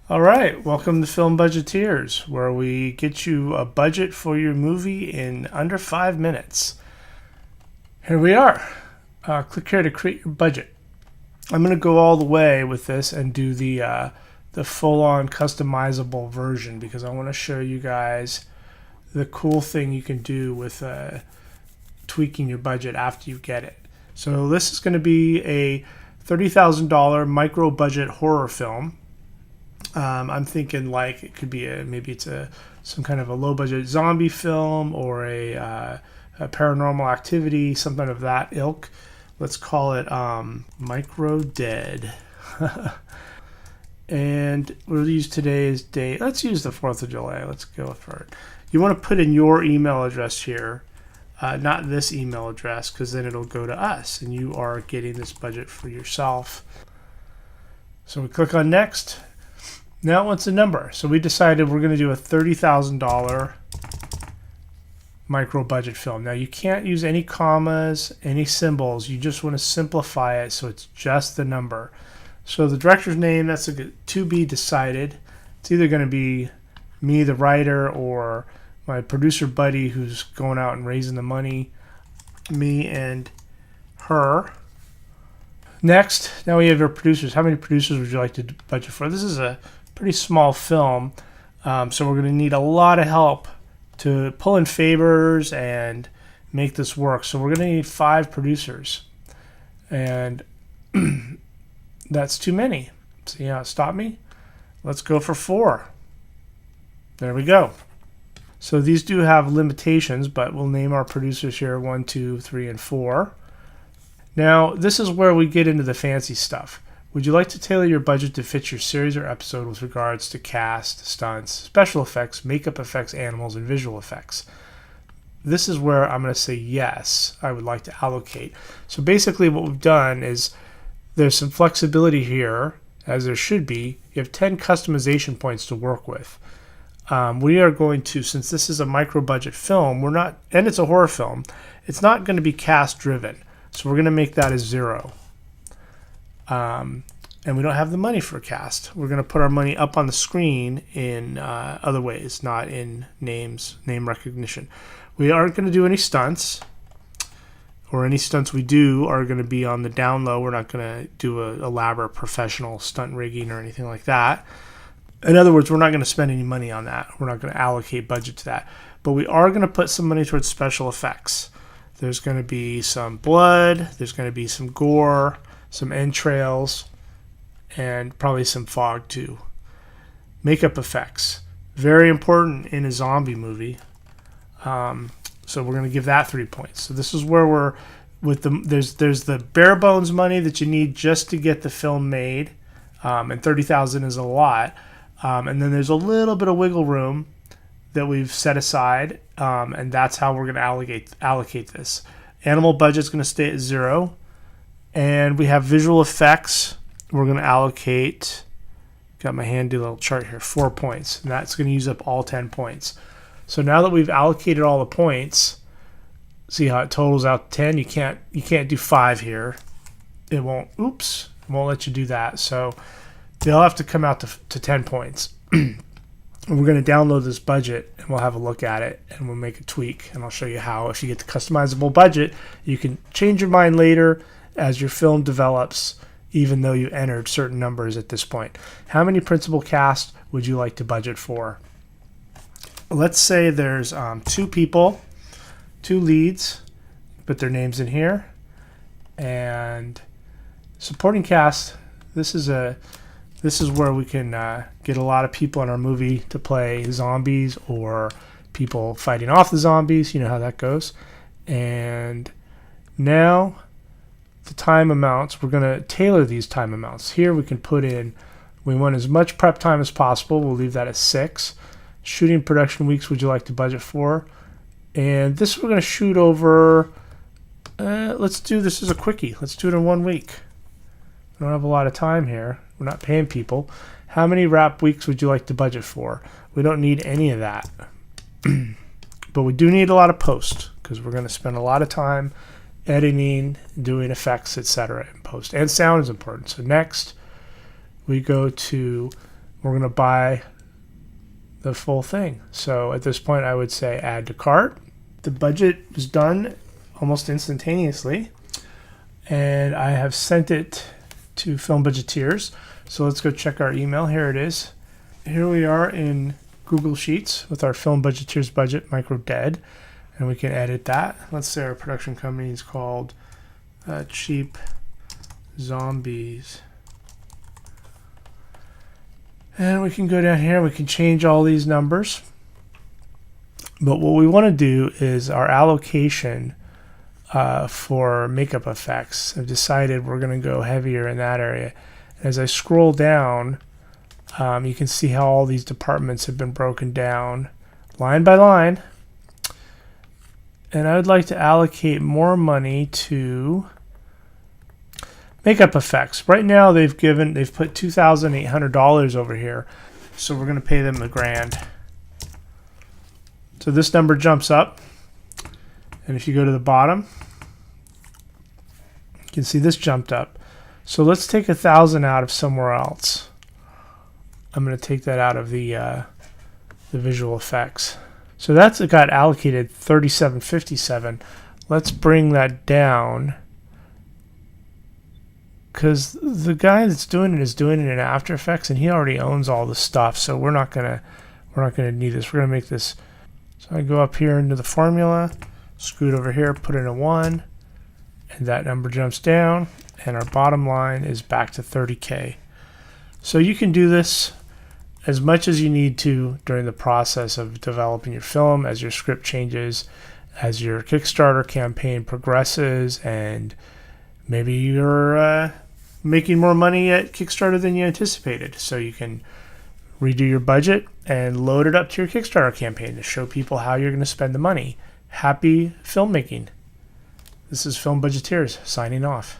All right, welcome to Film Budgeteers, where we get you a budget for your movie in under 5 minutes. Here we are. Click here to create your budget. I'm going to go all the way with this and do the full-on customizable version because I want to show you guys the cool thing you can do with tweaking your budget after you get it. So this is going to be a $30,000 micro-budget horror film. I'm thinking like it could be maybe some kind of a low budget zombie film or a paranormal activity, something of that ilk. Let's call it Micro Dead. And we'll use today's date. Let's use the 4th of July. Let's go for it. You want to put in your email address here, not this email address, because then it'll go to us and you are getting this budget for yourself. So we click on next. Now it wants a number. So we decided we're going to do a $30,000 micro budget film. Now you can't use any commas, any symbols. You just want to simplify it so it's just the number. So the director's name, that's to be decided. It's either going to be me, the writer, or my producer buddy who's going out and raising the money, me and her. Next, now we have our producers. How many producers would you like to budget for? This is a pretty small film, so we're going to need a lot of help to pull in favors and make this work. So we're going to need 5 producers, and that's too many. See how it stopped me? Let's go for 4. There we go. So these do have limitations, but we'll name our producers here 1, 2, 3, and 4. Now this is where we get into the fancy stuff. Would you like to tailor your budget to fit your series or episode with regards to cast, stunts, special effects, makeup effects, animals, and visual effects? This is where I'm going to say yes, I would like to allocate. So basically what we've done is there's some flexibility here, as there should be. You have 10 customization points to work with. We are going to, since this is a micro budget film, and it's a horror film, it's not going to be cast driven. So we're going to make that as 0. And we don't have the money for a cast. We're going to put our money up on the screen in other ways, not in name recognition. We aren't going to do any stunts, or any stunts we do are going to be on the down low. We're not going to do an elaborate professional stunt rigging or anything like that. In other words, we're not going to spend any money on that. We're not going to allocate budget to that. But we are going to put some money towards special effects. There's going to be some blood. There's going to be some gore, some entrails, and probably some fog too. Makeup effects, very important in a zombie movie. So we're going to give that 3 points. So this is where we're with there's the bare bones money that you need just to get the film made, and $30,000 is a lot. And then there's a little bit of wiggle room that we've set aside, and that's how we're going to allocate this. Animal budget's going to stay at 0. And we have visual effects. We're going to allocate, got my handy little chart here, 4 points. And that's going to use up all 10 points. So now that we've allocated all the points, see how it totals out to 10? You can't do 5 here. It won't let you do that. So they'll have to come out to 10 points. We're going to download this budget and we'll have a look at it and we'll make a tweak. And I'll show you how, if you get the customizable budget, you can change your mind later as your film develops, even though you entered certain numbers at this point. How many principal cast would you like to budget for? Let's say there's 2 people, 2 leads, put their names in here, and supporting cast. This is where we can get a lot of people in our movie to play zombies or people fighting off the zombies. You know how that goes. And now the time amounts, we're going to tailor these time amounts. Here we can put in, we want as much prep time as possible. We'll leave that at 6. Shooting production weeks would you like to budget for? And this we're going to shoot over, let's do this as a quickie. Let's do it in 1 week. We don't have a lot of time here. We're not paying people. How many wrap weeks would you like to budget for? We don't need any of that. But we do need a lot of post because we're going to spend a lot of time editing, doing effects, etc. in post. And sound is important. So next we go to we're going to buy the full thing. So at this point, I would say add to cart. The budget was done almost instantaneously, and I have sent it to Film Budgeteers. So let's go check our email. Here it is. Here we are in Google Sheets with our Film Budgeteers budget micro dead, and we can edit that. Let's say our production company is called Cheap Zombies. And we can go down here, we can change all these numbers. But what we want to do is our allocation for makeup effects. I've decided we're going to go heavier in that area. As I scroll down, you can see how all these departments have been broken down line by line. And I would like to allocate more money to makeup effects. Right now they've put $2,800 over here, so we're going to pay them $1,000. So this number jumps up, and if you go to the bottom, you can see this jumped up. So let's take 1,000 out of somewhere else. I'm going to take that out of the visual effects. So that's got allocated $37.57. Let's bring that down, because the guy that's doing it is doing it in After Effects, and he already owns all the stuff. So we're not gonna need this. We're gonna make this. So I go up here into the formula, scoot over here, put in a 1, and that number jumps down, and our bottom line is back to 30K. So you can do this as much as you need to during the process of developing your film, as your script changes, as your Kickstarter campaign progresses, and maybe you're making more money at Kickstarter than you anticipated. So you can redo your budget and load it up to your Kickstarter campaign to show people how you're going to spend the money. Happy filmmaking. This is Film Budgeteers signing off.